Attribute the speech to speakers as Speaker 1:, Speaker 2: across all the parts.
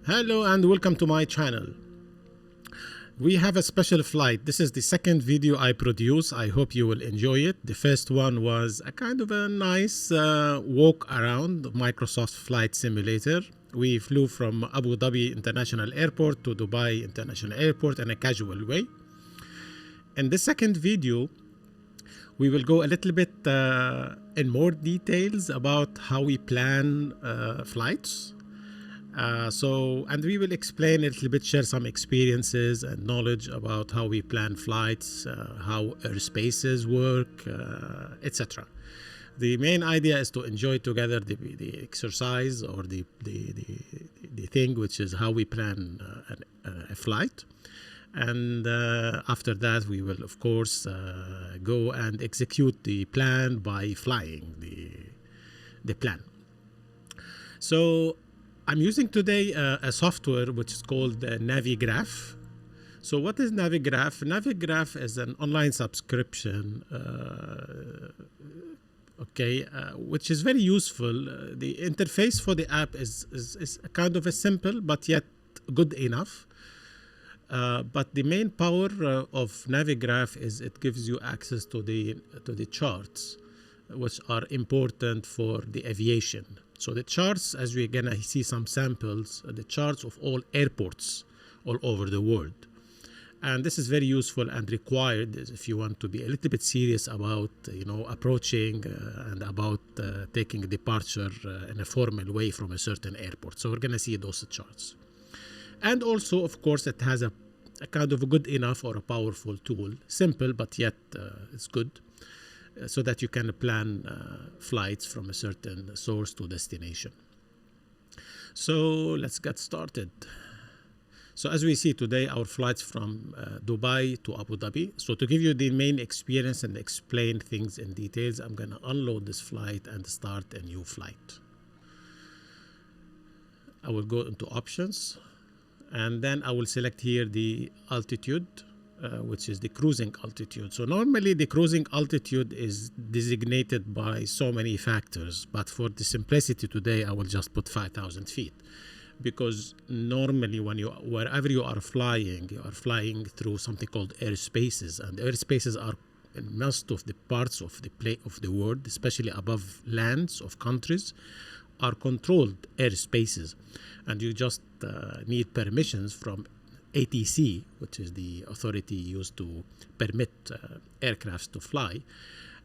Speaker 1: Hello and welcome to my channel. We have a special flight. This is the second video I produce. I hope you will enjoy it. The first one was a kind of a nice walk around Microsoft Flight Simulator. We flew from Abu Dhabi International Airport to Dubai International Airport in a casual way. In the second video, we will go a little bit in more details about how we plan flights. And we will explain a little bit, share some experiences and knowledge about how we plan flights, how airspaces work, etc. The main idea is to enjoy together the exercise or the thing, which is how we plan a flight. And after that, we will, of course, go and execute the plan by flying the plan. So I'm using today a software which is called NaviGraph. So what is NaviGraph? NaviGraph is an online subscription, which is very useful. The interface for the app is kind of a simple but yet good enough. But the main power of NaviGraph is it gives you access to the charts, which are important for the aviation. So the charts, as we're gonna see some samples, the charts of all airports all over the world. And this is very useful and required if you want to be a little bit serious about, approaching and about taking a departure in a formal way from a certain airport. So we're gonna see those charts. And also, of course, it has a kind of a good enough or a powerful tool, simple, but yet it's good. So that you can plan flights from a certain source to destination. So let's get started. So as we see today, our flights from Dubai to Abu Dhabi. So to give you the main experience and explain things in details, I'm going to unload this flight and start a new flight. I will go into options, and then I will select here the altitude, which is the cruising altitude. So normally the cruising altitude is designated by so many factors, but for the simplicity today, I will just put 5,000 feet. Because normally wherever you are flying through something called airspaces, and airspaces are in most of the parts of the world, especially above lands of countries, are controlled airspaces, and you just need permissions from ATC, which is the authority used to permit aircrafts to fly,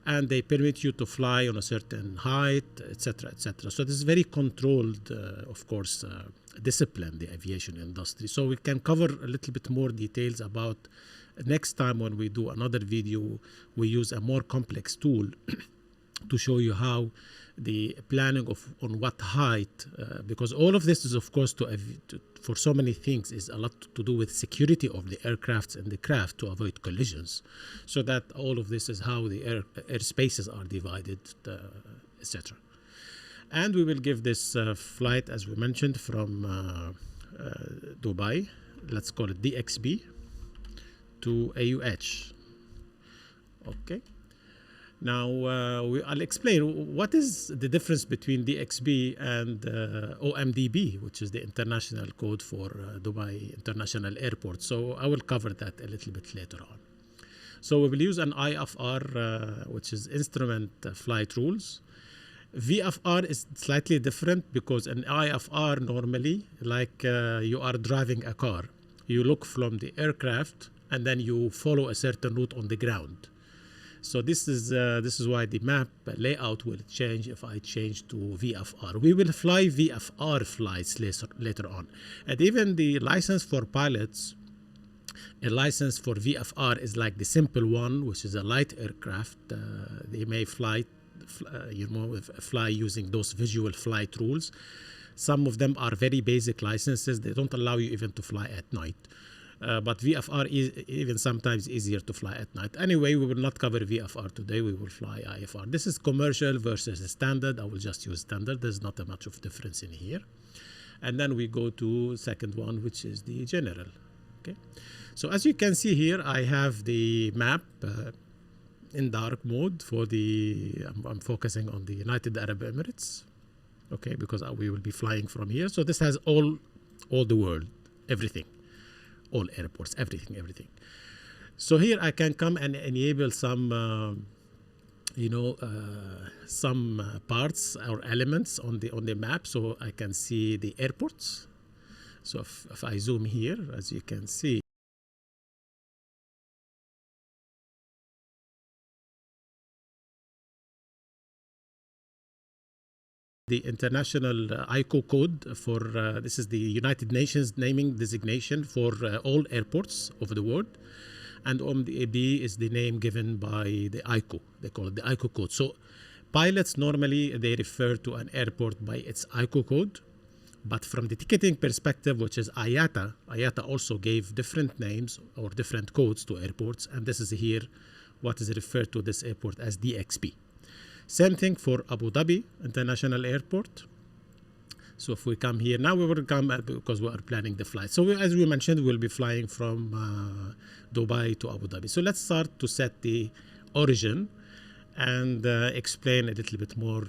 Speaker 1: and they permit you to fly on a certain height, etc., etc. So this is very controlled, of course, discipline, the aviation industry. So we can cover a little bit more details about next time when we do another video. We use a more complex tool to show you how the planning on what height, because all of this is, of course, for so many things, is a lot to do with security of the aircrafts and the craft to avoid collisions. So that all of this is how the airspaces are divided, etc. And we will give this flight, as we mentioned, from Dubai, let's call it DXB, to AUH. Okay. Now, I'll explain what is the difference between DXB and OMDB, which is the international code for Dubai International Airport. So I will cover that a little bit later on. So we will use an IFR, which is Instrument Flight Rules. VFR is slightly different because an IFR normally, like you are driving a car, you look from the aircraft and then you follow a certain route on the ground. So this is why the map layout will change if I change to VFR. We will fly VFR flights later on. And even the license for pilots, a license for VFR is like the simple one, which is a light aircraft. They may fly using those visual flight rules. Some of them are very basic licenses. They don't allow you even to fly at night. But VFR is even sometimes easier to fly at night. Anyway, we will not cover VFR today. We will fly IFR. This is commercial versus standard. I will just use standard. There's not much of difference in here. And then we go to second one, which is the general. Okay. So as you can see here, I have the map in dark mode for I'm focusing on the United Arab Emirates. Okay, because we will be flying from here. So this has all all the world, everything, all airports, everything. So here I can come and enable some some parts or elements on the map, so I can see the airports. So if I zoom here, as you can see, the international ICO code for this is the United Nations naming designation for all airports over the world. And OMDB is the name given by the ICO. They call it the ICO code. So pilots normally, they refer to an airport by its ICO code. But from the ticketing perspective, which is IATA also gave different names or different codes to airports. And this is here what is referred to this airport as DXP. Same thing for Abu Dhabi International Airport. So if we come here, now we will come because we are planning the flight. So as we mentioned, we'll be flying from Dubai to Abu Dhabi. So let's start to set the origin and explain a little bit more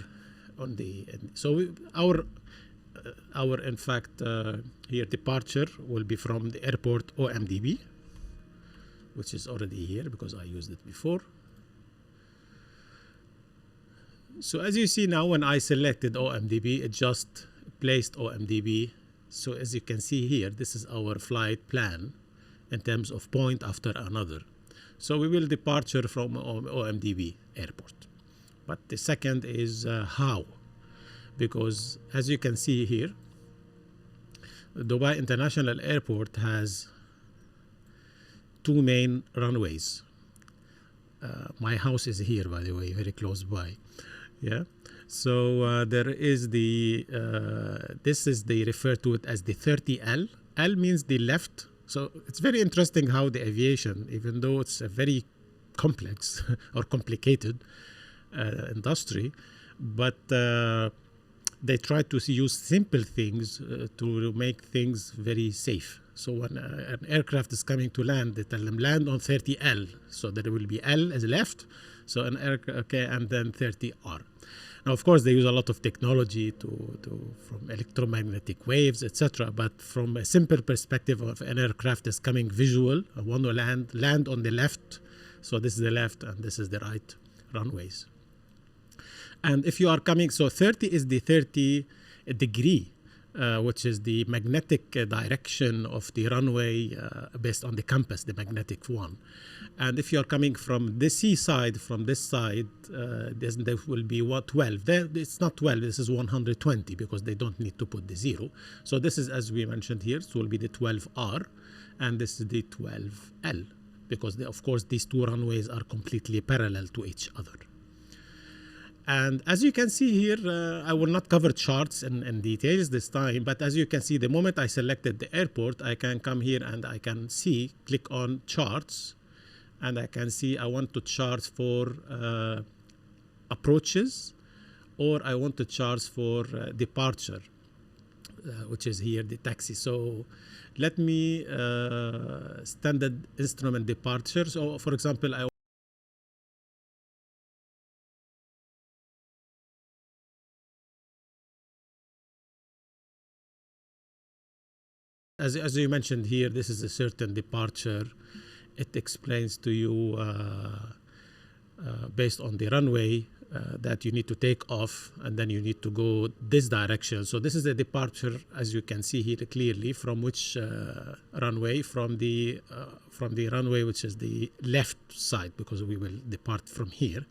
Speaker 1: on the. So our in fact here departure will be from the airport OMDB, which is already here because I used it before. So as you see now, when I selected OMDB, it just placed OMDB. So as you can see here, this is our flight plan in terms of point after another. So we will departure from OMDB airport. But the second is how, because as you can see here, Dubai International Airport has two main runways. My house is here, by the way, very close by. Yeah, so there is the this is they refer to it as the 30L. L means the left. So it's very interesting how the aviation, even though it's a very complex or complicated industry, but they try to use simple things to make things very safe. So when an aircraft is coming to land, they tell them land on 30L. So there will be L as left. So an and then 30R. Now, of course, they use a lot of technology from electromagnetic waves, etc. But from a simple perspective of an aircraft is coming visual, I want to land on the left. So this is the left and this is the right runways. And if you are coming, so 30 is the 30 degree, which is the magnetic direction of the runway based on the compass, the magnetic one. And if you are coming from the seaside, from this side, there will be 12. It's not 12, this is 120 because they don't need to put the 0. So this is, as we mentioned here, so will be the 12R and this is the 12L because of course these two runways are completely parallel to each other. And as you can see here, I will not cover charts in details this time, but as you can see, the moment I selected the airport, I can come here and I can see, click on charts, and I can see I want to charge for approaches, or I want to charge for departure, which is here, the taxi. So let me standard instrument departure. So for example, as you mentioned here, this is a certain departure. It explains to you based on the runway that you need to take off and then you need to go this direction. So this is a departure, as you can see here clearly, from which runway, from the runway which is the left side, because we will depart from here.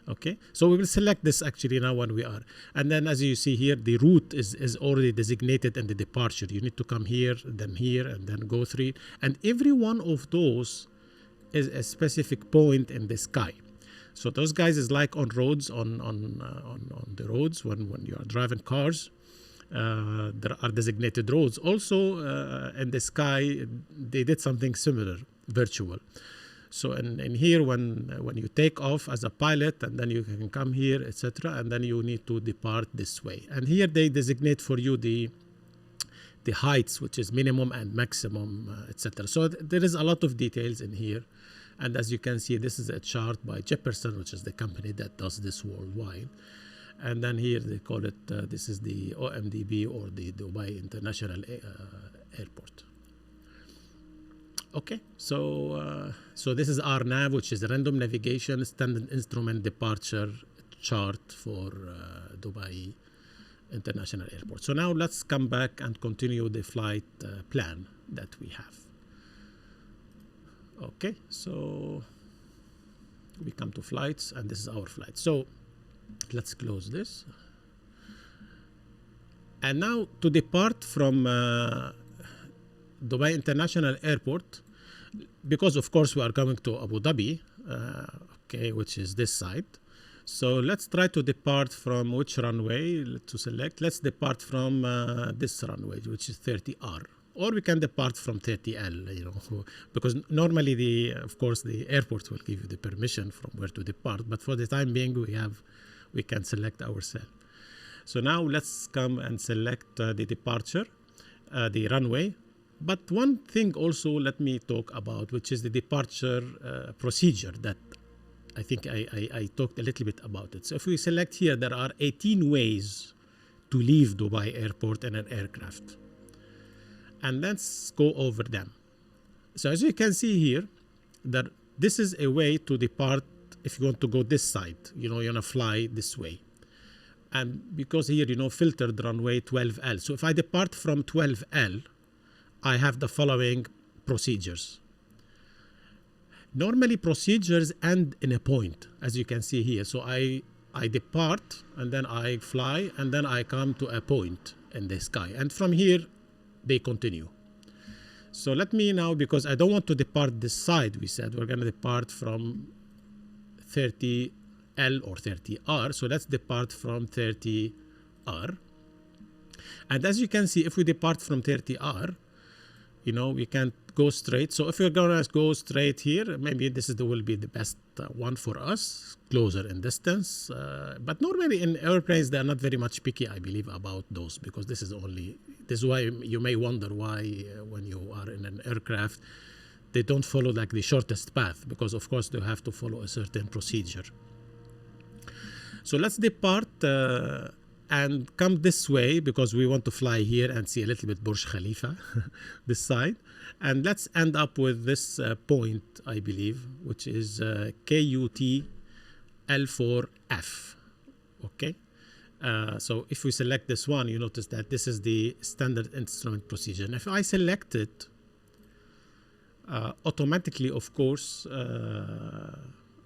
Speaker 1: Okay, so we will select this actually now when we are, and then as you see here, the route is already designated in the departure. You need to come here, and then go through, and every one of those is a specific point in the sky. So those guys is like on roads, on the roads when you are driving cars. There are designated roads. Also in the sky, they did something similar, virtual. So in here, when you take off as a pilot, and then you can come here, etc., and then you need to depart this way. And here they designate for you the heights, which is minimum and maximum, etc. So there is a lot of details in here. And as you can see, this is a chart by Jefferson, which is the company that does this worldwide. And then here they call it, this is the OMDB, or the Dubai International Airport. Okay, so this is our nav, which is a random navigation standard instrument departure chart for Dubai International Airport. So now let's come back and continue the flight plan that we have. Okay, so we come to flights, and this is our flight. So let's close this. And now to depart from Dubai International Airport, because of course we are coming to Abu Dhabi, okay, which is this side. So let's try to depart from which runway to select. Let's depart from this runway, which is 30R. Or we can depart from 30L, you know, because normally of course the airport will give you the permission from where to depart, but for the time being we can select ourselves. So now let's come and select the departure, the runway. But one thing also let me talk about, which is the departure procedure that I think I talked a little bit about it. So if we select here, there are 18 ways to leave Dubai Airport in an aircraft. And let's go over them. So as you can see here, that this is a way to depart if you want to go this side, you know, you're gonna fly this way. And because here, you know, filtered runway 12L. So if I depart from 12L, I have the following procedures. Normally procedures end in a point, as you can see here. So I depart, and then I fly, and then I come to a point in the sky. And from here, they continue. So let me now, because I don't want to depart this side, we said we're going to depart from 30L or 30R. So let's depart from 30R. And as you can see, if we depart from 30R, you know, we can't go straight. So if we're going to go straight here, maybe this will be the best one for us, closer in distance. But normally in airplanes, they're not very much picky, I believe, about those, because this is why you may wonder why when you are in an aircraft, they don't follow like the shortest path, because of course they have to follow a certain procedure. So let's depart and come this way, because we want to fly here and see a little bit Burj Khalifa, this side. And let's end up with this point, I believe, which is KUT L4F. Okay. So if we select this one, you notice that this is the standard instrument procedure. And if I select it, automatically, of course,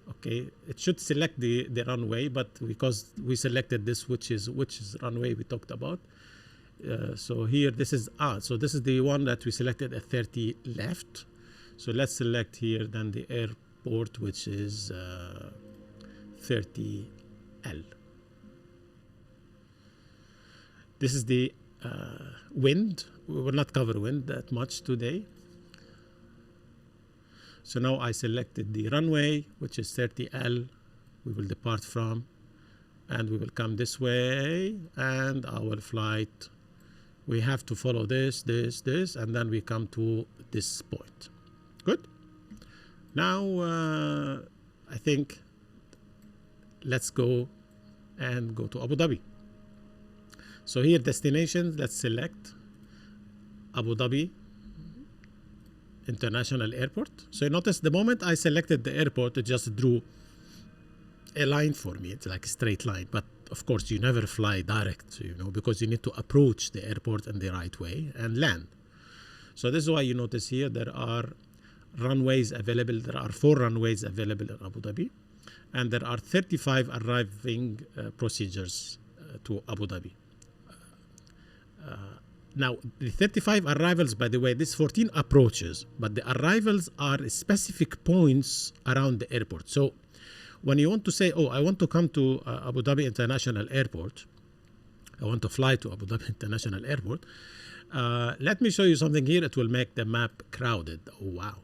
Speaker 1: okay, it should select the runway, but because we selected this, which is runway we talked about. So here, this is the one that we selected at 30 left. So let's select here then the airport, which is 30L. This is the wind. We will not cover wind that much today. So now I selected the runway, which is 30L. We will depart from, and we will come this way, and our flight, we have to follow this, and then we come to this point. Good. Now, I think let's go to Abu Dhabi. So here, destinations, let's select Abu Dhabi International Airport. So you notice the moment I selected the airport, it just drew a line for me. It's like a straight line. But of course, you never fly direct, you know, because you need to approach the airport in the right way and land. So this is why you notice here there are runways available. There are 4 runways available in Abu Dhabi. And there are 35 arriving procedures to Abu Dhabi. Now, the 35 arrivals, by the way, this 14 approaches, but the arrivals are specific points around the airport. So when you want to say, oh, I want to come to Abu Dhabi International Airport, I want to fly to Abu Dhabi International Airport, let me show you something here. It will make the map crowded. Oh, wow.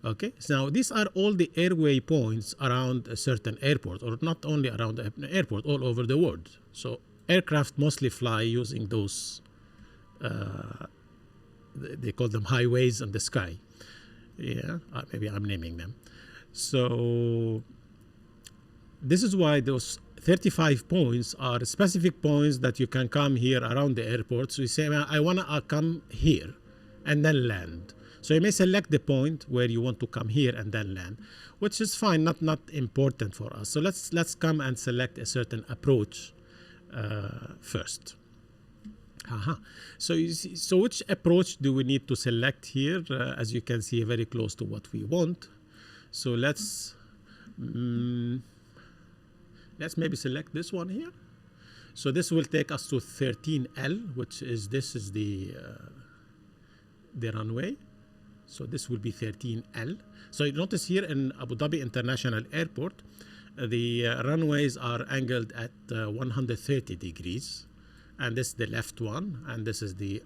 Speaker 1: Okay, so now these are all the airway points around a certain airport, or not only around an airport, all over the world. So aircraft mostly fly using those they call them highways in the sky. Yeah, maybe I'm naming them. So this is why those 35 points are specific points that you can come here around the airport. So you say, well, I want to come here. and then land. So you may select the point where you want to come here and then land, which is fine, not important for us. So let's come and select a certain approach first. So you see, so which approach do we need to select here? As you can see, very close to what we want. So let's maybe select this one here. So this will take us to 13L, which is the runway. So this will be 13L. So you notice here in Abu Dhabi International Airport, the runways are angled at 130 degrees. And this is the left one, and this is the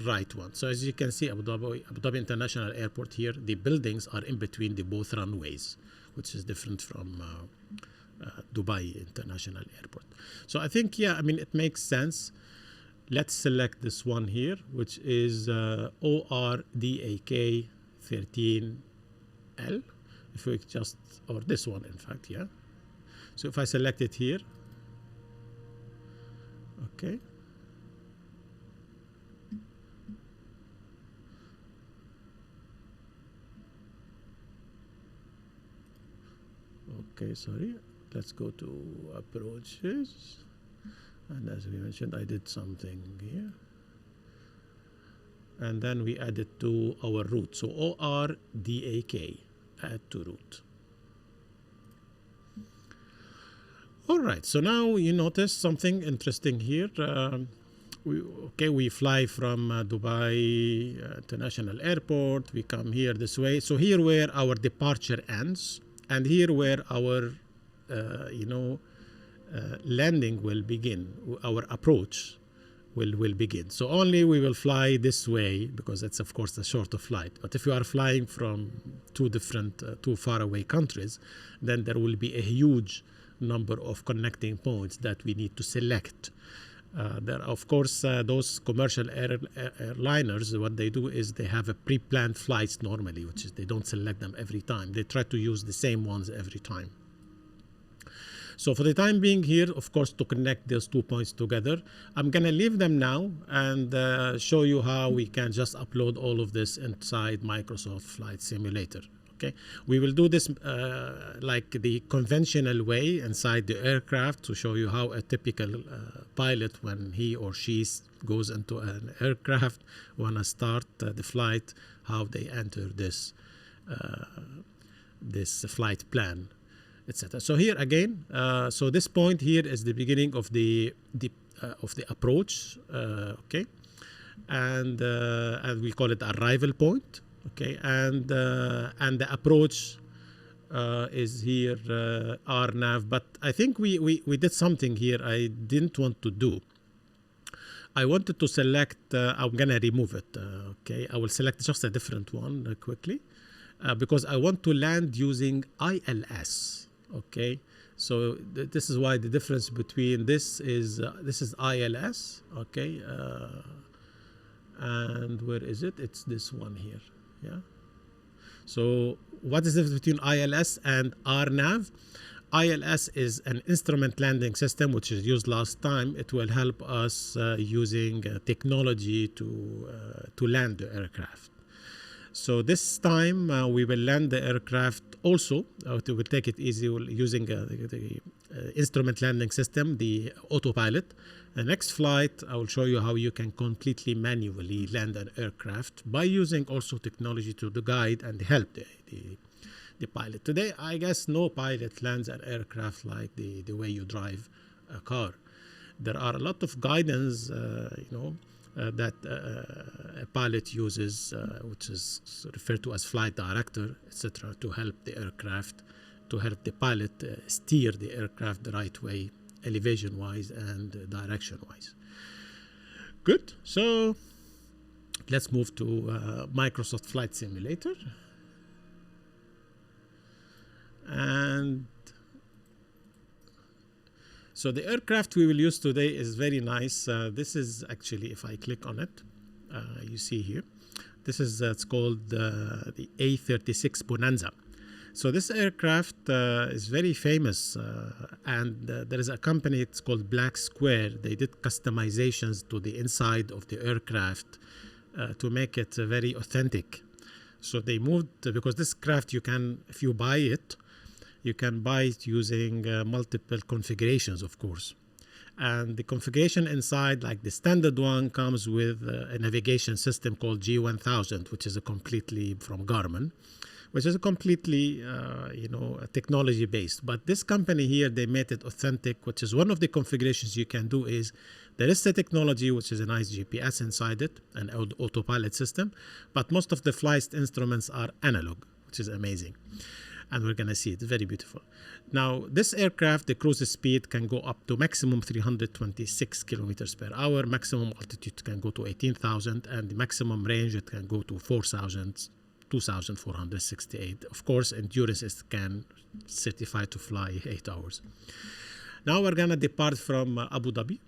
Speaker 1: right one. So as you can see, Abu Dhabi International Airport here, the buildings are in between the both runways, which is different from Dubai International Airport. So I think, yeah, I mean, it makes sense. Let's select this one here, which is ORDAK 13L. If we just, or this one, in fact, yeah. So if I select it here, okay. Okay, sorry. Let's go to approaches. And as we mentioned, I did something here. And then we add it to our route. So ORDAK, add to route. All right, so now you notice something interesting here. We fly from Dubai International Airport. We come here this way. So here where our departure ends, and here where our, landing will begin. Our approach will begin. So only we will fly this way because it's of course a shorter flight. But if you are flying from two faraway countries, then there will be a huge number of connecting points that we need to select. There, of course, those commercial airliners, what they do is they have a pre-planned flights normally, which is they don't select them every time. They try to use the same ones every time. So for the time being here, of course, to connect those 2 points together, I'm going to leave them now and show you how we can just upload all of this inside Microsoft Flight Simulator. Okay, we will do this like the conventional way inside the aircraft to show you how a typical pilot, when he or she goes into an aircraft, want to start the flight, how they enter this flight plan, etc. So here again, so this point here is the beginning of the approach, okay, and we call it arrival point. Okay, and the approach is here RNAV, but I think we did something here I didn't want to do. I wanted to select, I'm gonna remove it, okay, I will select just a different one quickly because I want to land using ILS, okay. So this is why the difference between this is ILS, okay, and where is it? It's this one here. Yeah. So what is the difference between ILS and RNAV? ILS is an instrument landing system which is used last time. It will help us using technology to land the aircraft. So this time we will land the aircraft also. We will take it easy using the instrument landing system, the autopilot. The next flight, I will show you how you can completely manually land an aircraft by using also technology to guide and help the pilot. Today, I guess no pilot lands an aircraft like the way you drive a car. There are a lot of guidance, that a pilot uses, which is referred to as flight director, etc., to help the aircraft, to help the pilot steer the aircraft the right way, elevation-wise and direction-wise. Good. So let's move to Microsoft Flight Simulator. And so the aircraft we will use today is very nice. This is actually, if I click on it, you see here, this is it's called the A36 Bonanza. So this aircraft is very famous, and there is a company, it's called Black Square. They did customizations to the inside of the aircraft to make it very authentic. So they moved, because this craft you can, if you buy it, you can buy it using multiple configurations, of course. And the configuration inside, like the standard one, comes with a navigation system called G1000, which is a completely from Garmin, which is a completely, technology based. But this company here, they made it authentic, which is one of the configurations you can do is there is the technology, which is a nice GPS inside it, an autopilot system, but most of the flight instruments are analog, which is amazing. And we're going to see it, very beautiful. Now, this aircraft, the cruise speed can go up to maximum 326 kilometers per hour, maximum altitude can go to 18,000, and the maximum range, it can go to 2,468. Of course, endurance is can certified to fly 8 hours. Now we're going to depart from Abu Dhabi.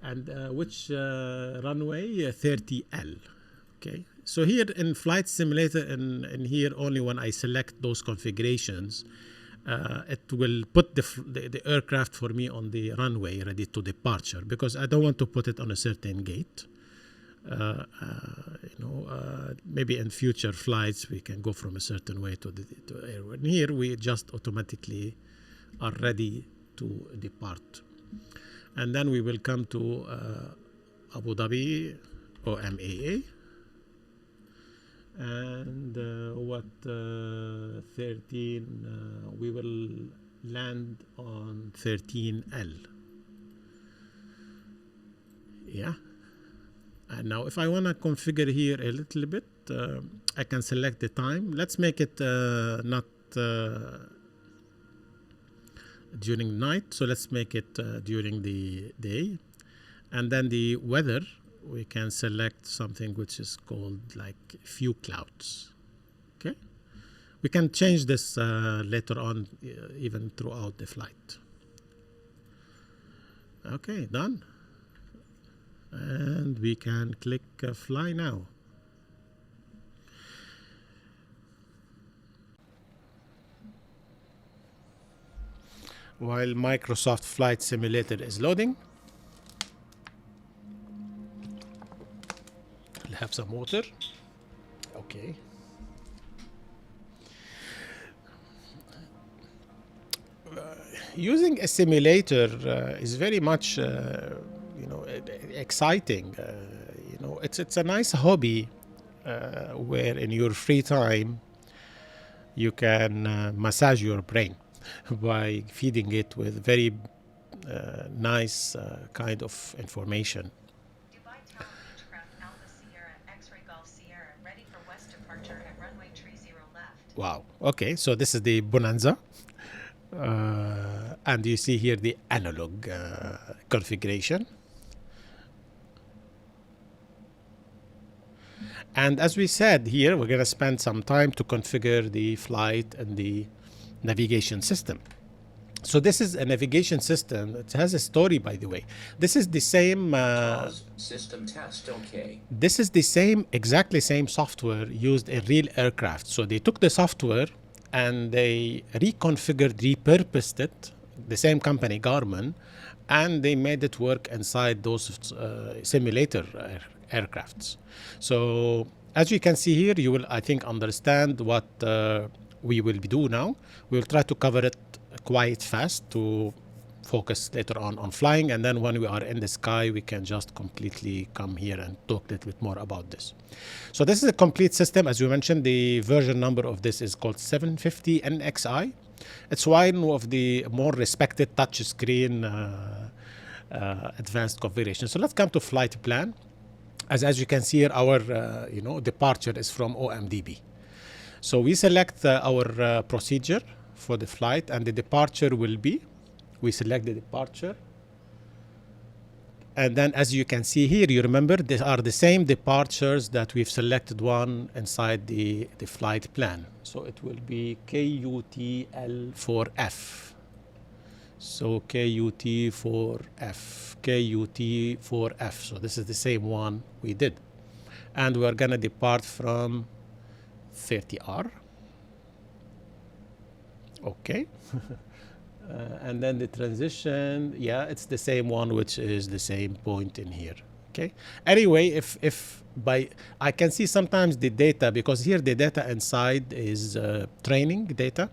Speaker 1: And which runway? 30L. Okay. So here in Flight Simulator, in here only when I select those configurations, it will put the aircraft for me on the runway ready to departure, because I don't want to put it on a certain gate. Maybe in future flights we can go from a certain way to airway. Here we just automatically are ready to depart. And then we will come to Abu Dhabi OMAA. And 13, we will land on 13L. Yeah. And now if I want to configure here a little bit, I can select the time. Let's make it not during night. So let's make it during the day. And then the weather, we can select something which is called like few clouds. Okay. We can change this later on, even throughout the flight. Okay, done. And we can click fly now. While Microsoft Flight Simulator is loading, I'll have some water. Okay. Using a simulator is very much exciting. It's a nice hobby where in your free time you can massage your brain by feeding it with very nice kind of information.
Speaker 2: Dubai Tower Beechcraft Alpha Sierra X-Ray Golf Sierra ready for west departure at runway 30 left.
Speaker 1: Wow. Okay, so this is the Bonanza. And you see here the analog configuration. And as we said here, we're going to spend some time to configure the flight and the navigation system. So this is a navigation system. It has a story, by the way. This is the same
Speaker 3: system test. Okay.
Speaker 1: This is the same, exactly same software used in real aircraft. So they took the software and they reconfigured, repurposed it, the same company, Garmin, and they made it work inside those simulator aircrafts. So as you can see here, you will, I think, understand what we will do now. We'll try to cover it quite fast to focus later on flying, and then when we are in the sky, we can just completely come here and talk a little bit more about this. So this is a complete system. As you mentioned, the version number of this is called 750 NXI. It's one of the more respected touch screen advanced configuration. So let's come to flight plan. As you can see here, our departure is from OMDB. So we select our procedure for the flight, and the departure will be, we select the departure. And then as you can see here, you remember these are the same departures that we've selected one inside the flight plan. So it will be KUTL4F. So KUT4F, KUT4F. So this is the same one we did. And we're going to depart from 30R. Okay. And then the transition, yeah, it's the same one, which is the same point in here, Okay. Anyway, if by I can see sometimes the data, because here the data inside is training data.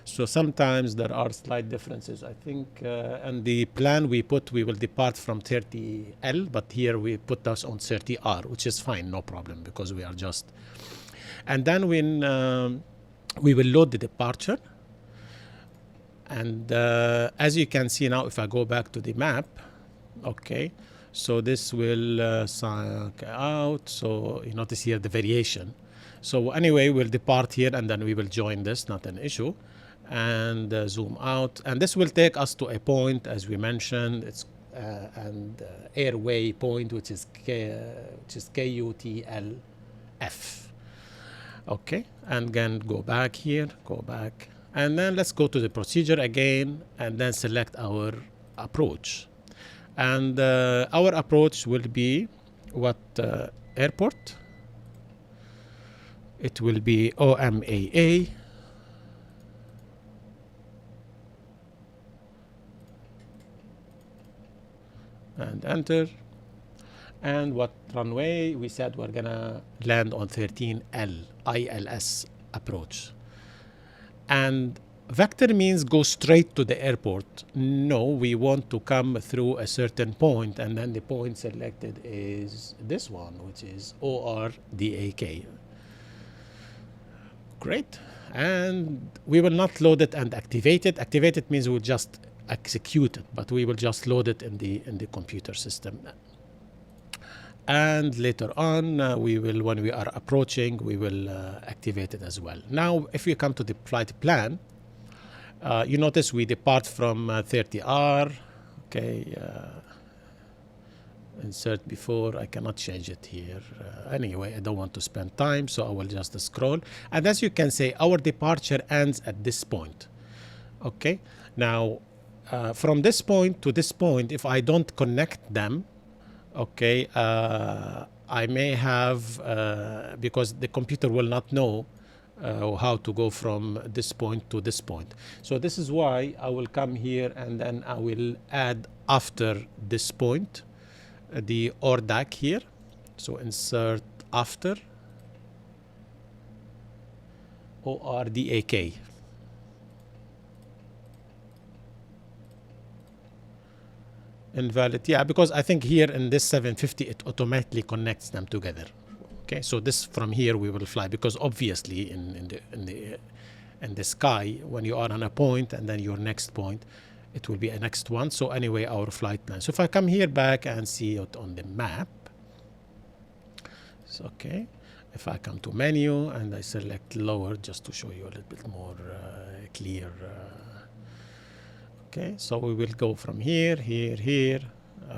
Speaker 1: So sometimes there are slight differences. I think on the plan we will depart from 30L, but here we put us on 30R, which is fine, no problem, because we are just. And then when we will load the departure. And as you can see now, if I go back to the map, okay, so this will suck out. So you notice here the variation. So anyway, we'll depart here and then we will join this, not an issue. And zoom out. And this will take us to a point, as we mentioned, it's airway point, which is KUTLF. Okay, and again, go back here, go back. And then let's go to the procedure again and then select our approach. And our approach will be what airport? It will be OMAA. And enter. And what runway? We said we're gonna land on 13L, ILS approach. And vector means go straight to the airport. No, we want to come through a certain point, and then the point selected is this one, which is ORDAK. Great. And we will not load it and activate it. Activate it means we'll just execute it, but we will just load it in the computer system. And later on, we will, when we are approaching, we will activate it as well. Now, if we come to the flight plan, you notice we depart from 30R. Okay, insert before. I cannot change it here. Anyway, I don't want to spend time, so I will just scroll. And as you can see, our departure ends at this point. Okay, now from this point to this point, if I don't connect them, okay, I may have, because the computer will not know how to go from this point to this point. So this is why I will come here and then I will add after this point the ORDAK here. So insert after ORDAK. Invalid, yeah, because I think here in this 750 it automatically connects them together. Okay, so this from here we will fly, because obviously in the sky, when you are on a point and then your next point, it will be a next one. So anyway, our flight plan. So if I come here back and see it on the map, it's okay. If I come to menu and I select lower, just to show you a little bit more clear. Okay, so we will go from here, here, here.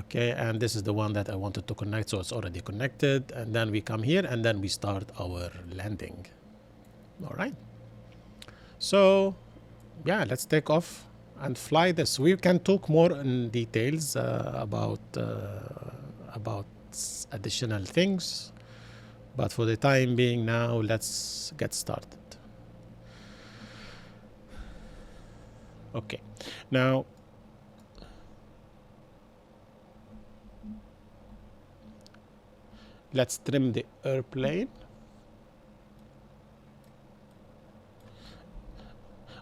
Speaker 1: Okay, and this is the one that I wanted to connect, so it's already connected. And then we come here and then we start our landing. All right. So, yeah, let's take off and fly this. We can talk more in details about additional things, but for the time being now, let's get started. Okay, now let's trim the airplane.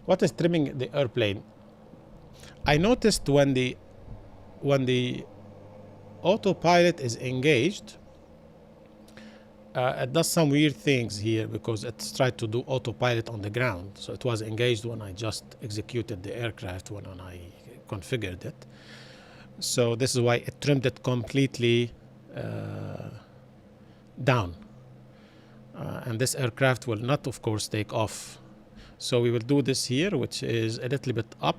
Speaker 1: What is trimming the airplane? I noticed when the autopilot is engaged, it does some weird things here, because it's tried to do autopilot on the ground. So it was engaged when I just executed the aircraft, when I configured it. So this is why it trimmed it completely down. And this aircraft will not, of course, take off. So we will do this here, which is a little bit up.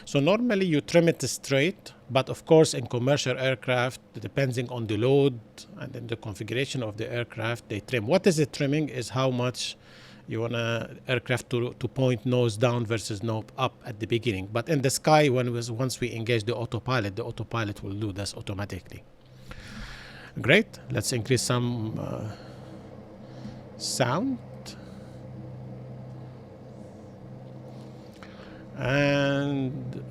Speaker 1: So normally you trim it straight, but of course in commercial aircraft, depending on the load and in the configuration of the aircraft, they trim. What is it trimming is how much you want an aircraft to point nose down versus nose up at the beginning. But in the sky, once we engage the autopilot will do this automatically. Great. Let's increase some sound. And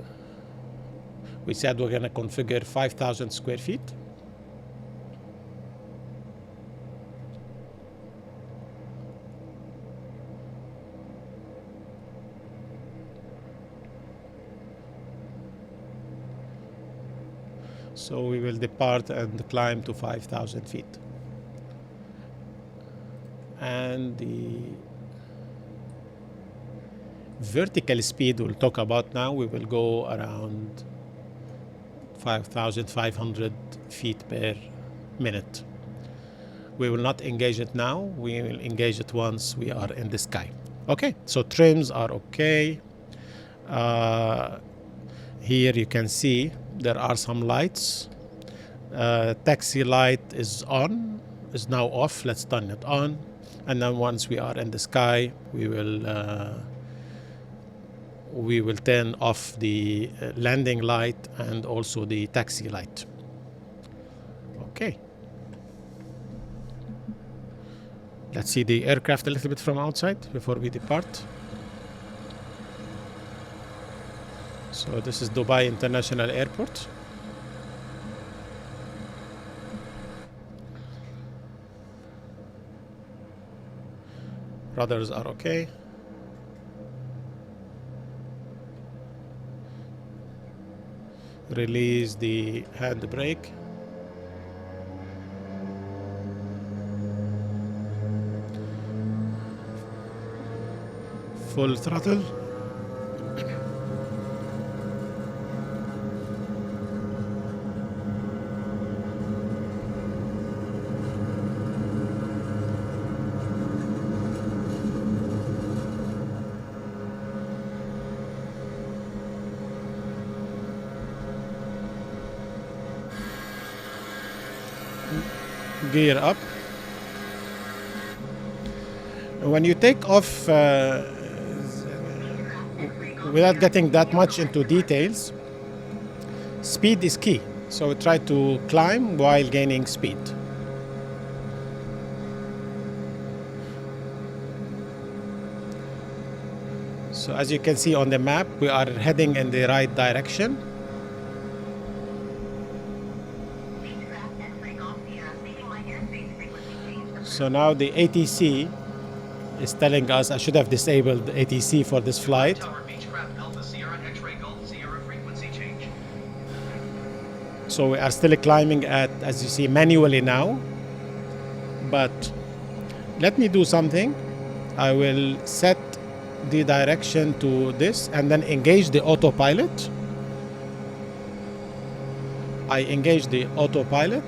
Speaker 1: we said we're going to configure 5,000 square feet. So we will depart and climb to 5,000 feet. And the vertical speed we'll talk about now, we will go around 5,500 feet per minute. We will not engage it now. We will engage it once we are in the sky. Okay, so trims are okay. Here you can see there are some lights. Taxi light is on, is now off. Let's turn it on. And then once we are in the sky, we will turn off the landing light and also the taxi light. Okay. Let's see the aircraft a little bit from outside before we depart. So this is Dubai International Airport. Rudders are okay. Release the handbrake. Full throttle. Gear up. When you take off without getting that much into details, speed is key. So try to climb while gaining speed. So as you can see on the map, we are heading in the right direction. So now the ATC is telling us I should have disabled the ATC for this flight. So we are still climbing at, as you see, manually now. But let me do something. I will set the direction to this and then engage the autopilot. I engage the autopilot.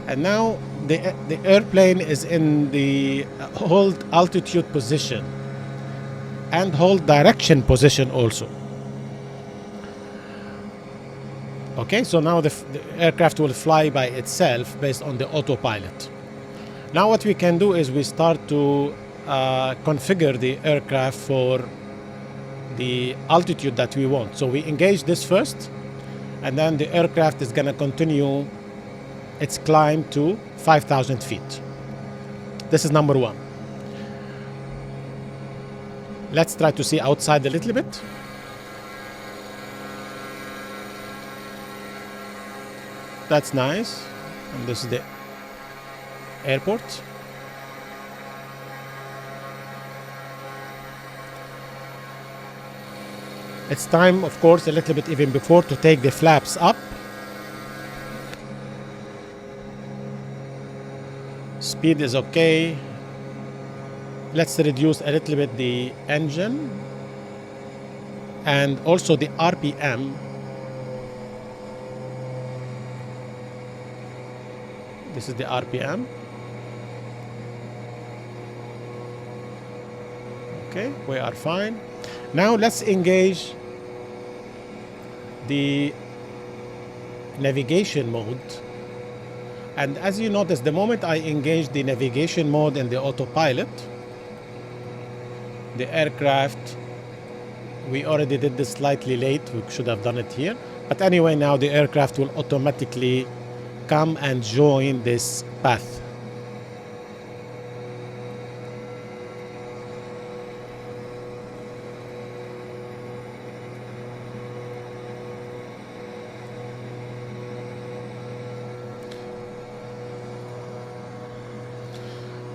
Speaker 1: And now the airplane is in the hold altitude position and hold direction position also. Okay, so now the aircraft will fly by itself based on the autopilot. Now what we can do is we start to configure the aircraft for the altitude that we want. So we engage this first, and then the aircraft is going to continue its climb to 5,000 feet. This is number one. Let's try to see outside a little bit. That's nice. And this is the airport. It's time, of course, a little bit even before to take the flaps up. Speed is okay. Let's reduce a little bit the engine and also the RPM. This is the RPM. Okay, we are fine. Now let's engage the navigation mode. And as you notice, the moment I engage the navigation mode in the autopilot, the aircraft, we already did this slightly late, we should have done it here. But anyway, now the aircraft will automatically come and join this path.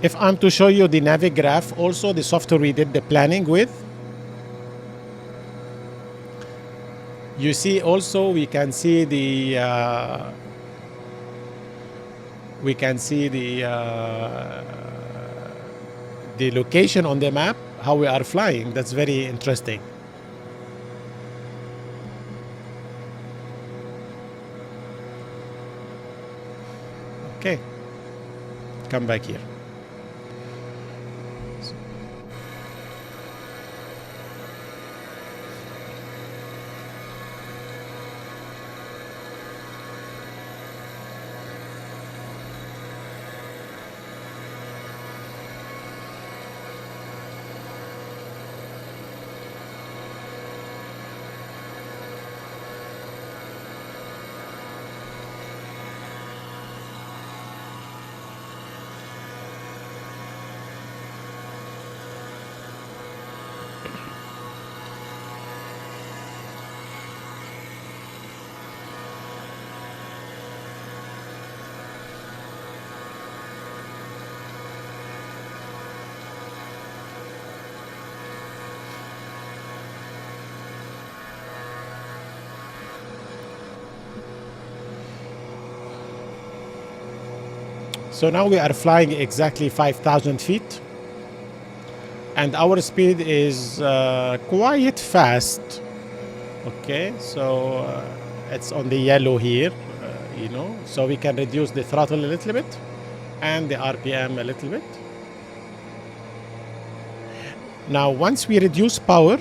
Speaker 1: If I'm to show you the NaviGraph, also the software we did the planning with, You see also we can see the the location on the map, how we are flying. That's very interesting. Okay, come back here. So now we are flying exactly 5,000 feet, and our speed is quite fast. Okay, so it's on the yellow here, you know, so we can reduce the throttle a little bit and the RPM a little bit. Now, once we reduce power,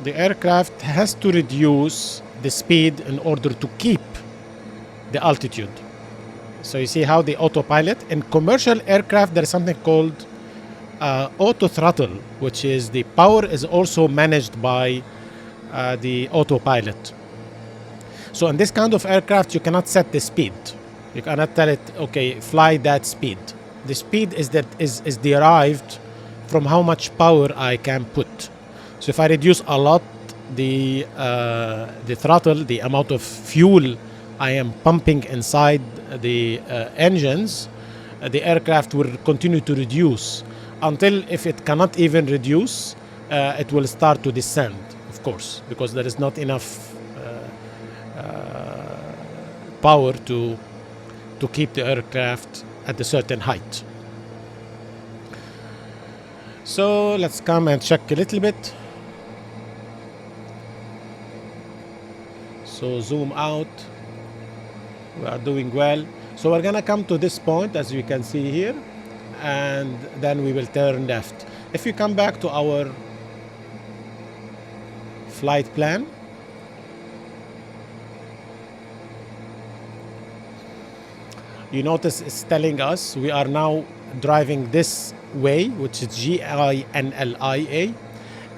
Speaker 1: the aircraft has to reduce the speed in order to keep the altitude. So you see how the autopilot in commercial aircraft, there is something called auto throttle, which is the power is also managed by the autopilot. So in this kind of aircraft, you cannot set the speed. You cannot tell it, okay, fly that speed. The speed is derived from how much power I can put. So if I reduce a lot the throttle, the amount of fuel I am pumping inside the engines, the aircraft will continue to reduce until if it cannot even reduce, it will start to descend, of course, because there is not enough power to keep the aircraft at a certain height. So let's come and check a little bit. So zoom out. We are doing well. So we're gonna come to this point, as you can see here, and then we will turn left. If you come back to our flight plan, you notice it's telling us we are now driving this way, which is GINLIA.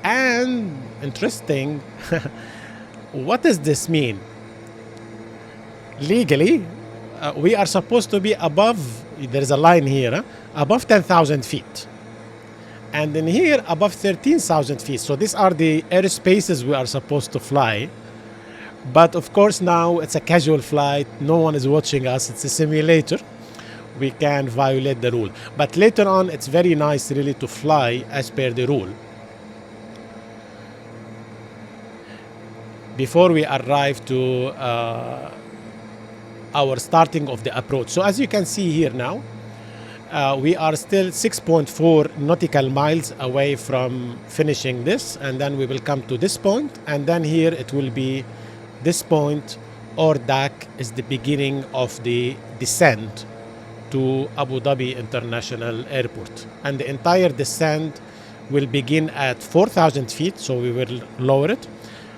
Speaker 1: And interesting, what does this mean? Legally, we are supposed to be above, there is a line here, above 10,000 feet. And in here, above 13,000 feet. So these are the airspaces we are supposed to fly. But of course now it's a casual flight, no one is watching us, it's a simulator. We can violate the rule. But later on, it's very nice really to fly as per the rule. Before we arrive to our starting of the approach. So as you can see here now, we are still 6.4 nautical miles away from finishing this, and then we will come to this point, and then here it will be this point, or DAC is the beginning of the descent to Abu Dhabi International Airport. And the entire descent will begin at 4,000 feet, so we will lower it,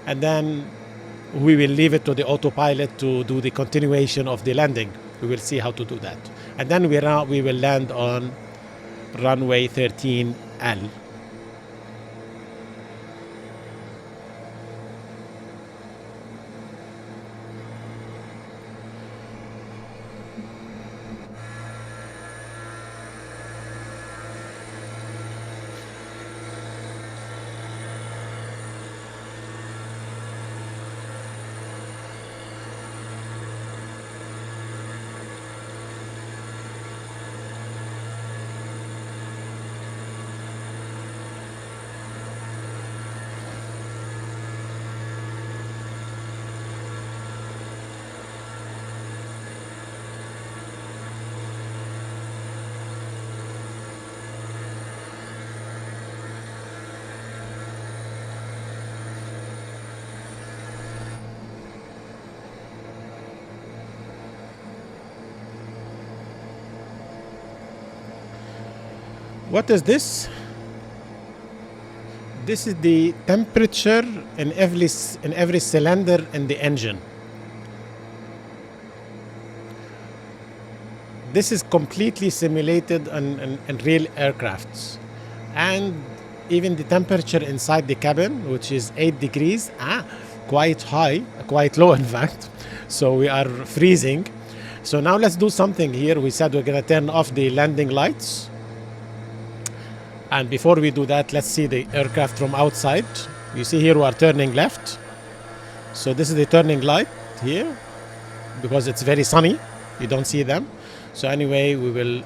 Speaker 1: and then we will leave it to the autopilot to do the continuation of the landing. We will see how to do that. And then we will land on runway 13L. What is this? This is the temperature in every cylinder in the engine. This is completely simulated in real aircrafts. And even the temperature inside the cabin, which is 8 degrees, quite high, quite low in fact. So we are freezing. So now let's do something here. We said we're gonna turn off the landing lights. And before we do that, let's see the aircraft from outside. You see here we are turning left. So this is the turning light here, because it's very sunny. You don't see them. So anyway, we will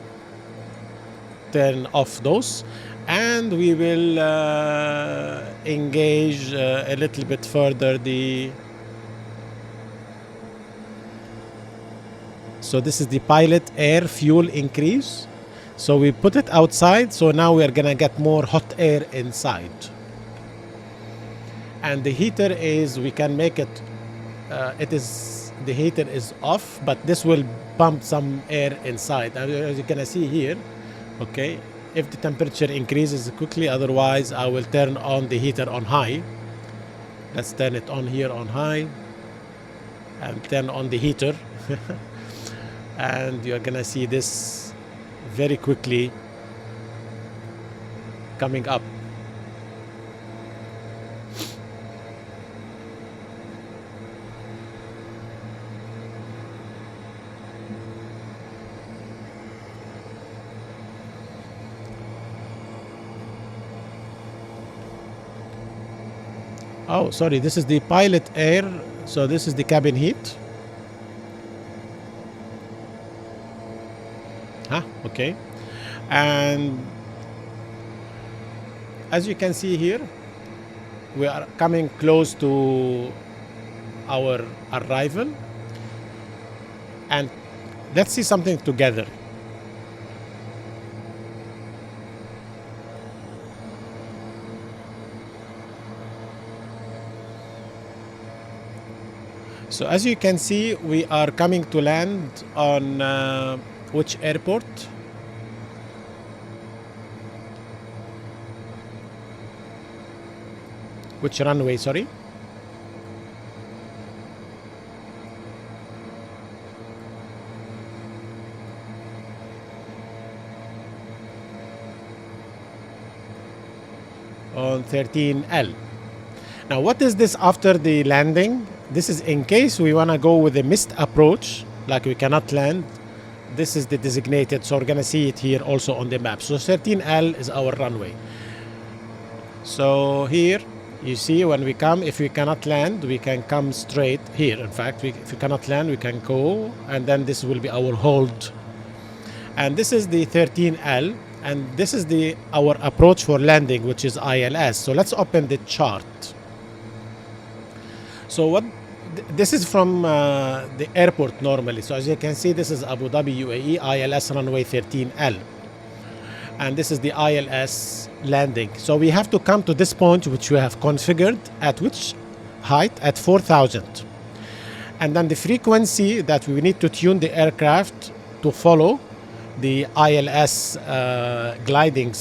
Speaker 1: turn off those. And we will engage a little bit further so this is the pilot air fuel increase. So we put it outside, so now we are gonna get more hot air inside. And the heater is, we can make it, the heater is off, but this will pump some air inside. As you can see here, okay, if the temperature increases quickly, otherwise I will turn on the heater on high. Let's turn it on here on high and turn on the heater. And you're gonna see this very quickly coming up. Oh, sorry, this is the pilot air. So this is the cabin heat. Okay. And as you can see here, we are coming close to our arrival. And let's see something together. So as you can see, we are coming to land on which airport? Which runway, sorry? On 13L. Now, what is this after the landing? This is in case we want to go with a missed approach, like we cannot land. This is the designated, so we're going to see it here also on the map. So 13L is our runway. So here, you see when we come, if we cannot land, we can come straight here. In fact, if we cannot land, we can go, and then this will be our hold. And this is the 13L, and this is our approach for landing, which is ILS. So let's open the chart. So this is from the airport normally. So as you can see, this is Abu Dhabi UAE ILS runway 13L. And this is the ILS landing. So we have to come to this point, which we have configured at which height? At 4,000. And then the frequency that we need to tune the aircraft to follow the ILS gliding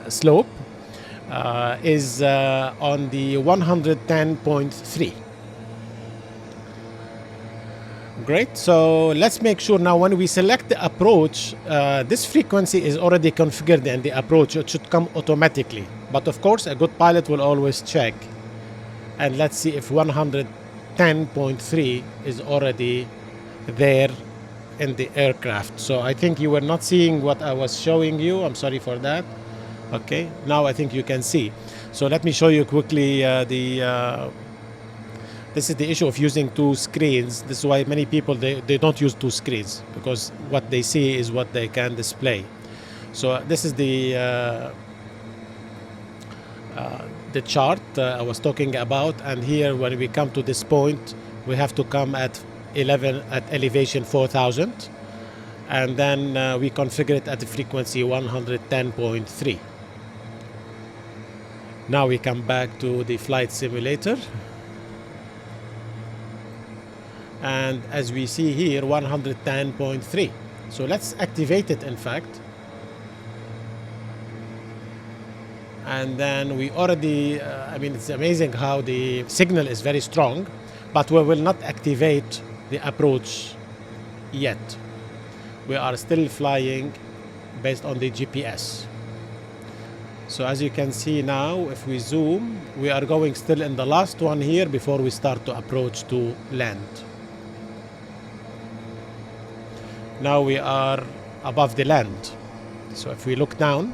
Speaker 1: slope is on the 110.3. Great. So let's make sure now when we select the approach, this frequency is already configured in the approach. It should come automatically. But of course, a good pilot will always check. And let's see if 110.3 is already there in the aircraft. So I think you were not seeing what I was showing you. I'm sorry for that. Okay. Now I think you can see. So let me show you quickly this is the issue of using two screens. This is why many people, they don't use two screens, because what they see is what they can display. So this is the chart I was talking about. And here, when we come to this point, we have to come at elevation 4,000. And then we configure it at the frequency 110.3. Now we come back to the flight simulator. And as we see here, 110.3. So let's activate it, in fact. And then we already, I mean, it's amazing how the signal is very strong, but we will not activate the approach yet. We are still flying based on the GPS. So as you can see now, if we zoom, we are going still in the last one here before we start to approach to land. Now we are above the land. So if we look down,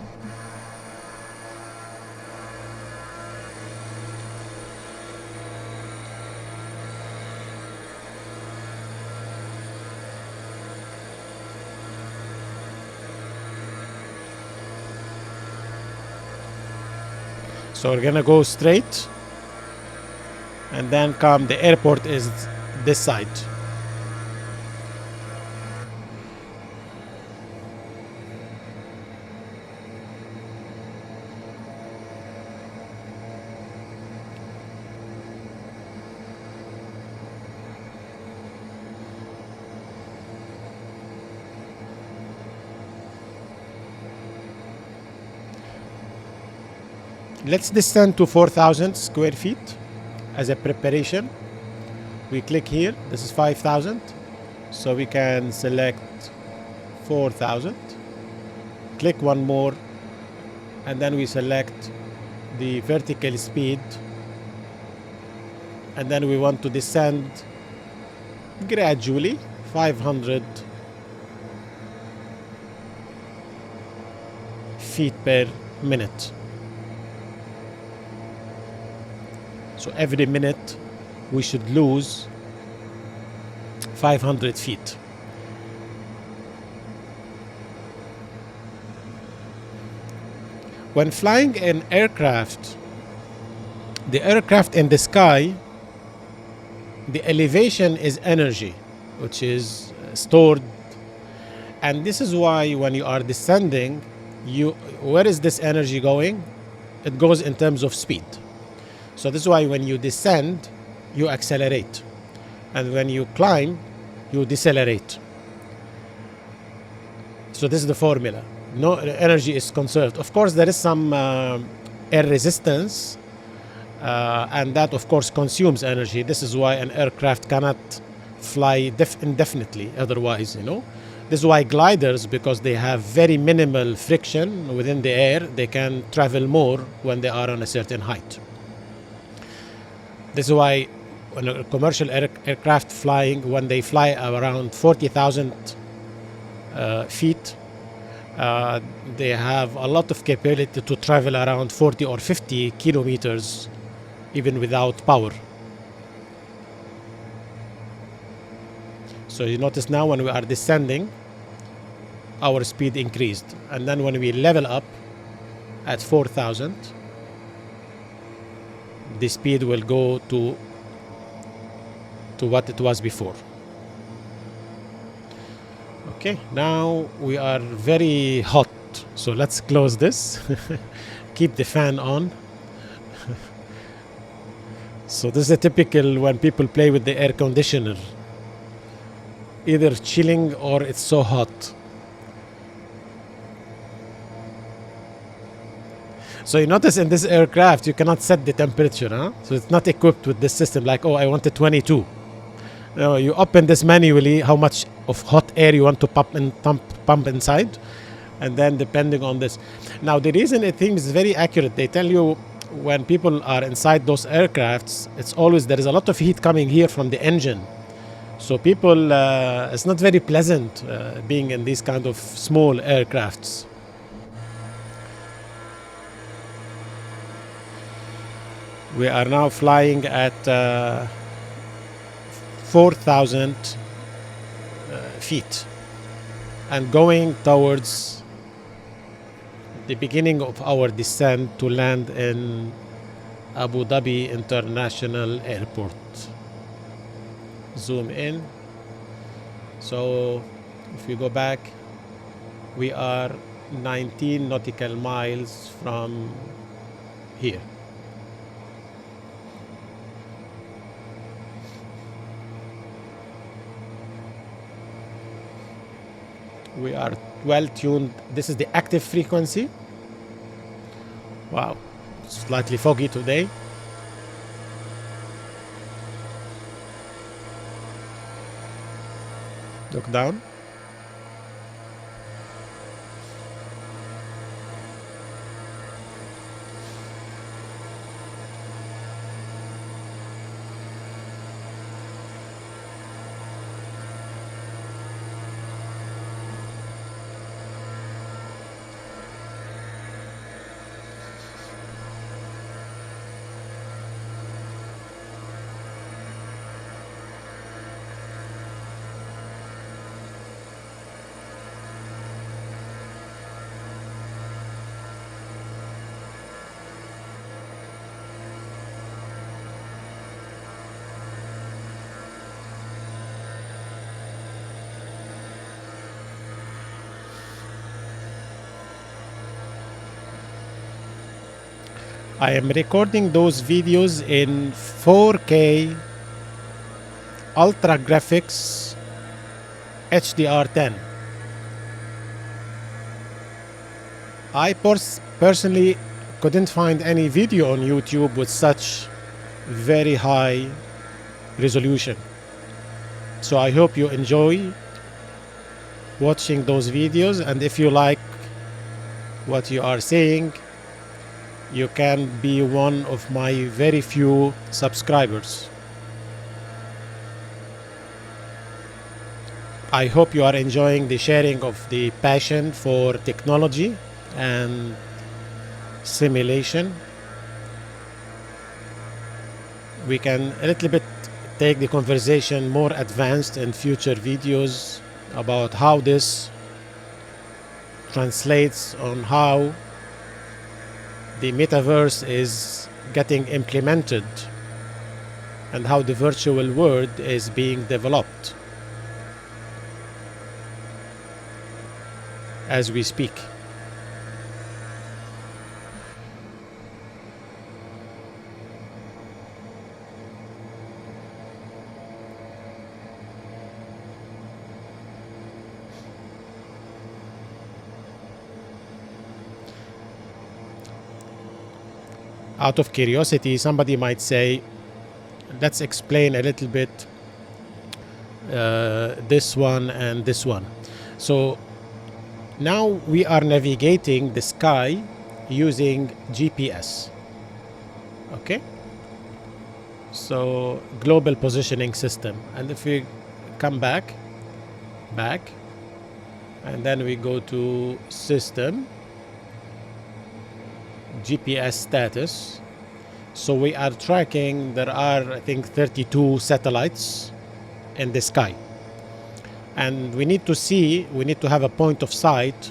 Speaker 1: so we're gonna go straight and then come, the airport is this side. Let's descend to 4,000 square feet as a preparation. We click here, this is 5,000. So we can select 4,000. Click one more, and then we select the vertical speed. And then we want to descend gradually, 500 feet per minute. So every minute we should lose 500 feet. When flying an aircraft, the aircraft in the sky, the elevation is energy, which is stored. And this is why when you are descending, where is this energy going? It goes in terms of speed. So this is why when you descend, you accelerate. And when you climb, you decelerate. So this is the formula. No energy is conserved. Of course, there is some air resistance, and that, of course, consumes energy. This is why an aircraft cannot fly indefinitely otherwise, This is why gliders, because they have very minimal friction within the air, they can travel more when they are on a certain height. This is why when a commercial aircraft flying, when they fly around 40,000 feet, they have a lot of capability to travel around 40 or 50 kilometers even without power. So you notice now when we are descending, our speed increased. And then when we level up at 4,000, the speed will go to what it was before. Okay, now we are very hot, so let's close this. Keep the fan on. So this is a typical when people play with the air conditioner, either chilling or it's so hot. So you notice in this aircraft, you cannot set the temperature, huh? So it's not equipped with this system like, oh, I want it 22. No, you open this manually, how much of hot air you want to pump inside, and then depending on this. Now, the reason I think is very accurate. They tell you when people are inside those aircrafts, it's always, there is a lot of heat coming here from the engine. So people, it's not very pleasant being in these kind of small aircrafts. We are now flying at 4,000 feet and going towards the beginning of our descent to land in Abu Dhabi International Airport. Zoom in. So if we go back, we are 19 nautical miles from here. We are well tuned. This is the active frequency. Wow, slightly foggy today. Look down. I am recording those videos in 4K Ultra Graphics HDR10. I personally couldn't find any video on YouTube with such very high resolution. So I hope you enjoy watching those videos, and if you like what you are seeing, you can be one of my very few subscribers. I hope you are enjoying the sharing of the passion for technology and simulation. We can a little bit take the conversation more advanced in future videos about how this translates on how the metaverse is getting implemented and how the virtual world is being developed as we speak. Out of curiosity, somebody might say, let's explain a little bit this one and this one. So now we are navigating the sky using GPS. Okay? So global positioning system. And if we come back, and then we go to system, GPS status. So we are tracking, there are I think 32 satellites in the sky. And we need to have a point of sight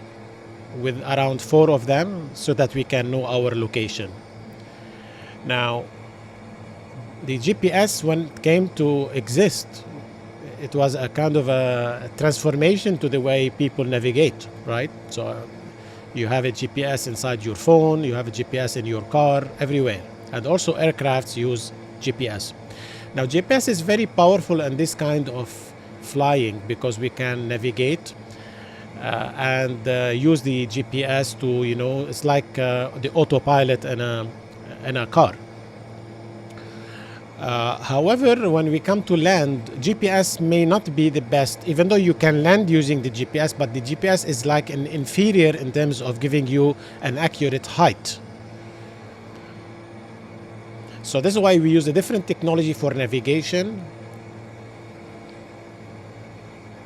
Speaker 1: with around 4 of them so that we can know our location. Now, the GPS, when it came to exist, it was a kind of a transformation to the way people navigate, right? So you have a GPS inside your phone, you have a GPS in your car, everywhere. And also aircrafts use GPS. Now, GPS is very powerful in this kind of flying because we can navigate and use the GPS to, it's like the autopilot in a car. However, when we come to land, GPS may not be the best, even though you can land using the GPS, but the GPS is like an inferior in terms of giving you an accurate height. So this is why we use a different technology for navigation.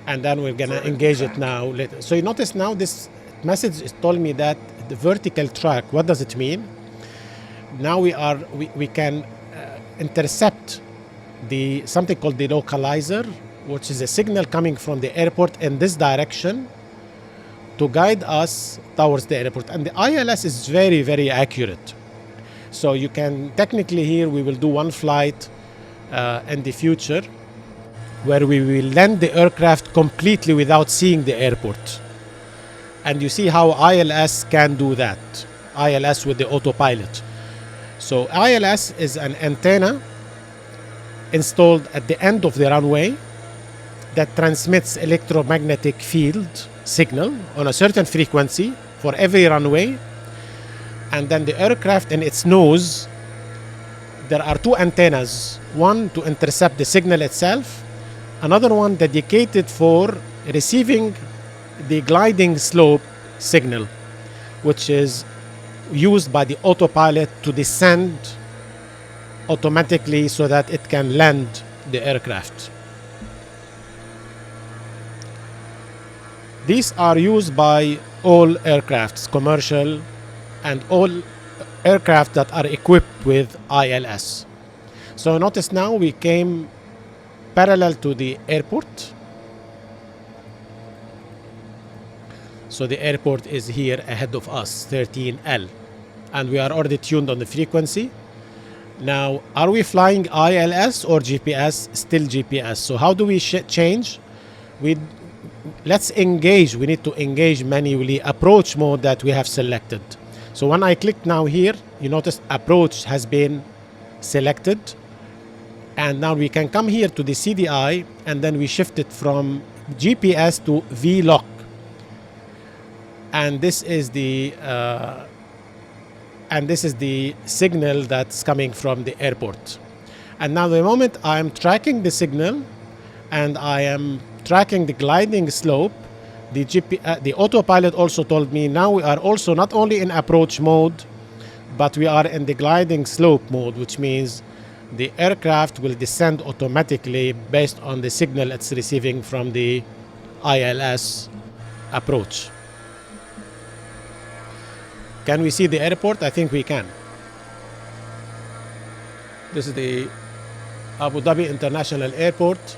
Speaker 1: And then we're going to engage it now later. So you notice now this message is told me that the vertical track, what does it mean? Now we can intercept something called the localizer, which is a signal coming from the airport in this direction to guide us towards the airport. And the ILS is very, very accurate. So you can technically here, we will do one flight in the future where we will land the aircraft completely without seeing the airport. And you see how ILS can do that, ILS with the autopilot. So ILS is an antenna installed at the end of the runway that transmits electromagnetic field signal on a certain frequency for every runway And then the aircraft in its nose, there are two antennas, one to intercept the signal itself, another one dedicated for receiving the gliding slope signal, which is used by the autopilot to descend automatically so that it can land the aircraft. These are used by all aircrafts, commercial and all aircraft that are equipped with ILS. So notice now we came parallel to the airport. So the airport is here ahead of us, 13L, and we are already tuned on the frequency. Now, are we flying ILS or GPS? Still GPS. So how do we change? Let's engage. We need to engage manually approach mode that we have selected. So when I click now here, you notice approach has been selected. And now we can come here to the CDI, and then we shift it from GPS to V-lock. And this is the signal that's coming from the airport. And now the moment I'm tracking the signal and I am tracking the gliding slope, the autopilot also told me now we are also not only in approach mode, but we are in the gliding slope mode, which means the aircraft will descend automatically based on the signal it's receiving from the ILS approach. Can we see the airport? I think we can. This is the Abu Dhabi International Airport,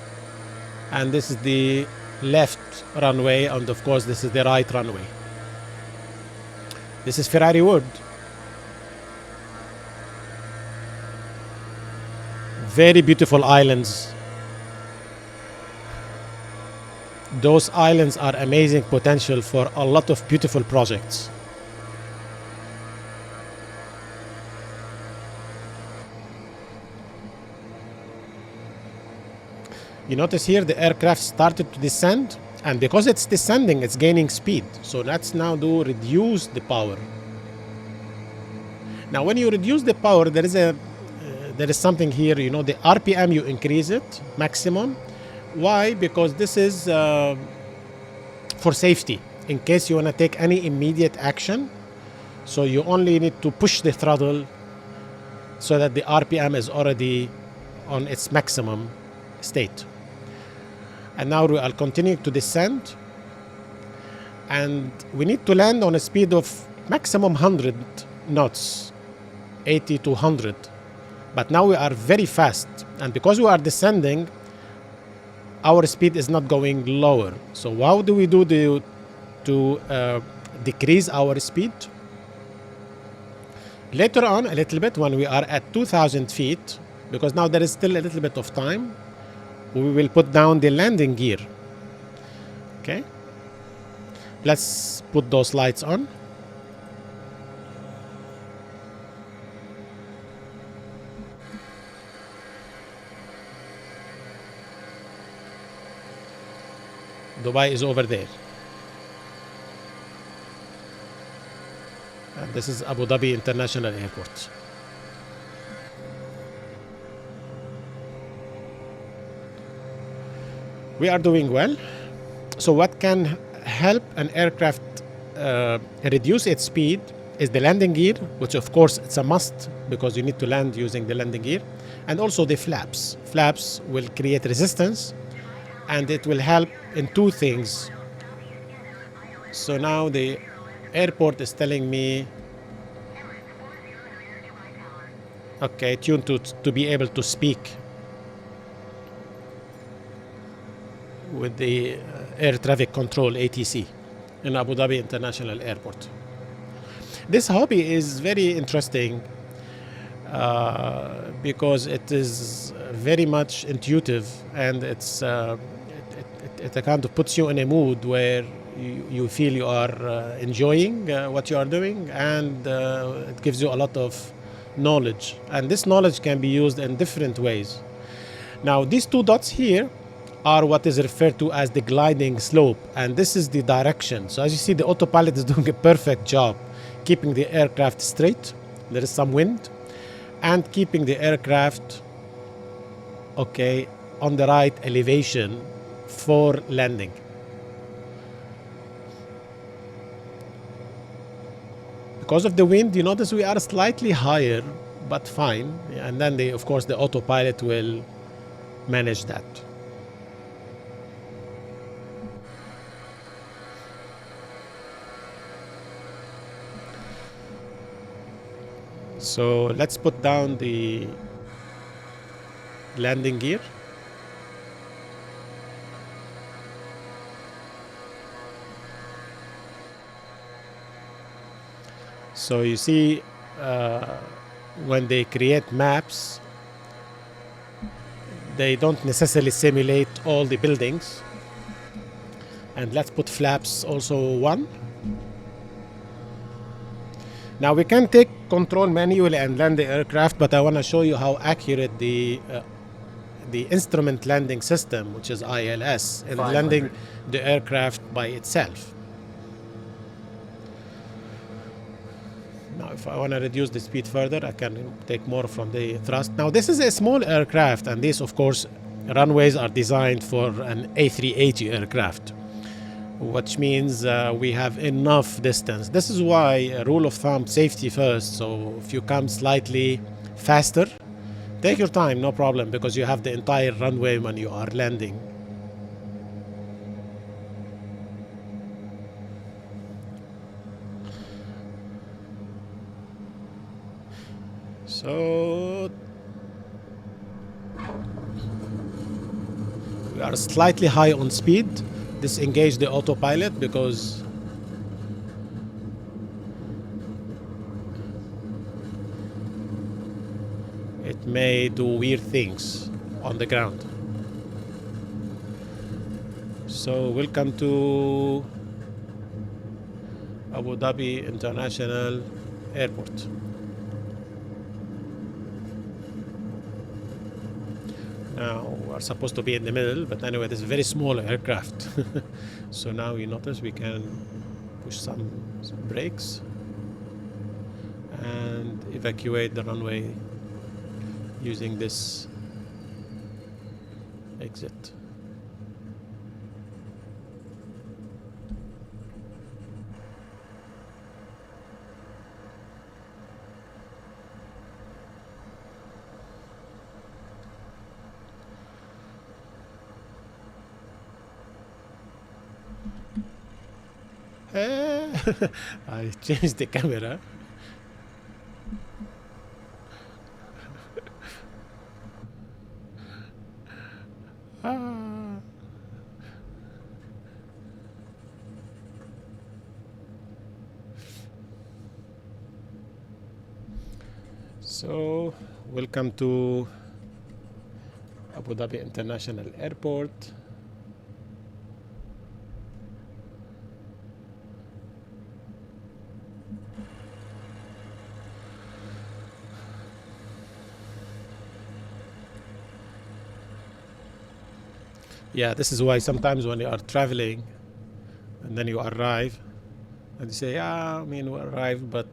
Speaker 1: and this is the left runway, and of course this is the right runway. This is Ferrari Wood. Very beautiful islands. Those islands are amazing potential for a lot of beautiful projects. You notice here the aircraft started to descend, and because it's descending, it's gaining speed. So let's now reduce the power. Now when you reduce the power, there is something here, you know, the RPM, you increase it maximum. Why? Because this is for safety, in case you want to take any immediate action. So you only need to push the throttle so that the RPM is already on its maximum state. And now we are continuing to descend, and we need to land on a speed of maximum 100 knots, 80 to 100. But now we are very fast, and because we are descending, our speed is not going lower. So how do we do to decrease our speed? Later on, a little bit, when we are at 2,000 feet, because now there is still a little bit of time, we will put down the landing gear. Okay, let's put those lights on. Dubai is over there, and this is Abu Dhabi International Airport. We are doing well. So what can help an aircraft reduce its speed is the landing gear, which of course it's a must because you need to land using the landing gear, and also the flaps. Flaps will create resistance, and it will help in two things. So now the airport is telling me, okay, tuned to be able to speak with the air traffic control ATC in Abu Dhabi International Airport. This hobby is very interesting because it is very much intuitive, and it kind of puts you in a mood where you feel you are enjoying what you are doing, and it gives you a lot of knowledge, and this knowledge can be used in different ways. Now these two dots here are what is referred to as the gliding slope, and this is the direction. So as you see, the autopilot is doing a perfect job. keeping the aircraft straight. There is some wind, and keeping the aircraft, okay, on the right elevation for landing. Because of the wind, you notice we are slightly higher, but fine. And then of course the autopilot will manage that. So let's put down the landing gear. So you see, when they create maps, they don't necessarily simulate all the buildings. And let's put flaps also 1. Now we can take control manually and land the aircraft, but I want to show you how accurate the instrument landing system, which is ILS, in landing the aircraft by itself. Now if I want to reduce the speed further, I can take more from the thrust. Now this is a small aircraft, and these of course runways are designed for an A380 aircraft, which means we have enough distance. This is why, rule of thumb, safety first. So if you come slightly faster, take your time, no problem, because you have the entire runway when you are landing. So we are slightly high on speed. Disengage the autopilot because it may do weird things on the ground. So welcome to Abu Dhabi International Airport. Now we're supposed to be in the middle, but anyway, this is a very small aircraft. So now you notice we can push some brakes and evacuate the runway using this exit. I changed the camera. So, welcome to Abu Dhabi International Airport. Yeah, this is why sometimes when you are traveling and then you arrive and you say, yeah, I mean, we arrived, but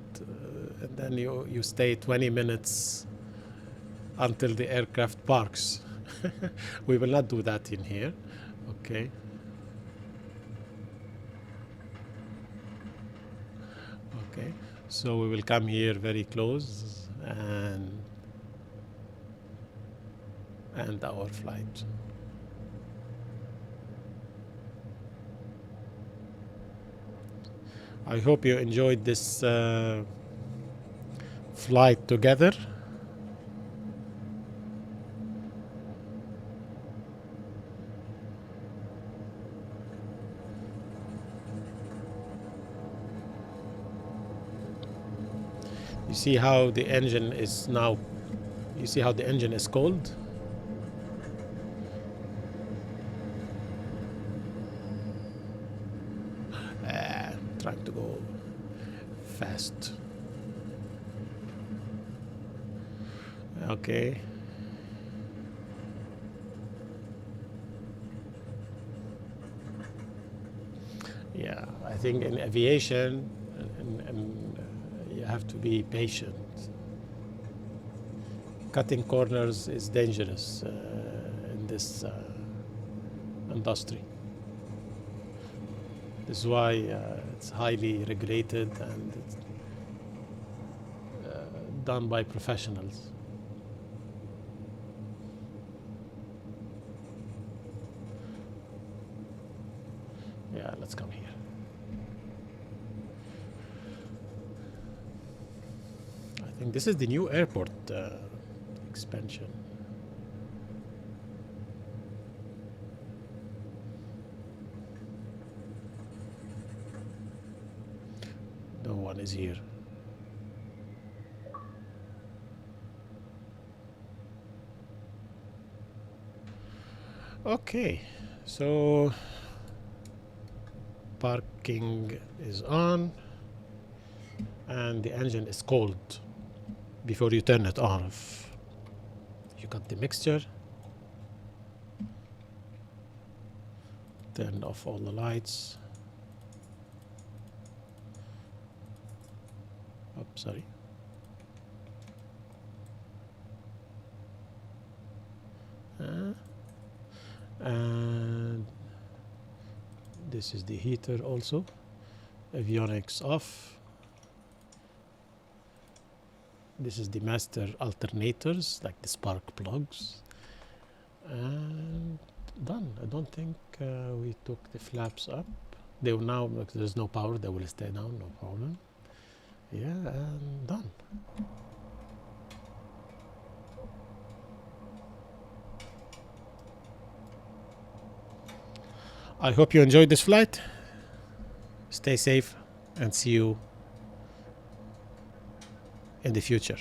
Speaker 1: and then you stay 20 minutes until the aircraft parks. We will not do that in here. Okay. Okay. So we will come here very close and our flight. I hope you enjoyed this flight together. You see how the engine is now, you see how the engine is cold? Trying to go fast. Okay. Yeah, I think in aviation, and have to be patient. Cutting corners is dangerous in this industry. This is why it's highly regulated and it's done by professionals. Yeah, let's come here. I think this is the new airport expansion. No one is here. Okay, so parking is on and the engine is cold before you turn it off. You got the mixture, turn off all the lights. Oh, sorry. And this is the heater also. Avionics off. This is the master alternators, like the spark plugs. And done. I don't think we took the flaps up. They will now, because there's no power, they will stay down, no problem. Yeah, and done. I hope you enjoyed this flight. Stay safe and see you in the future.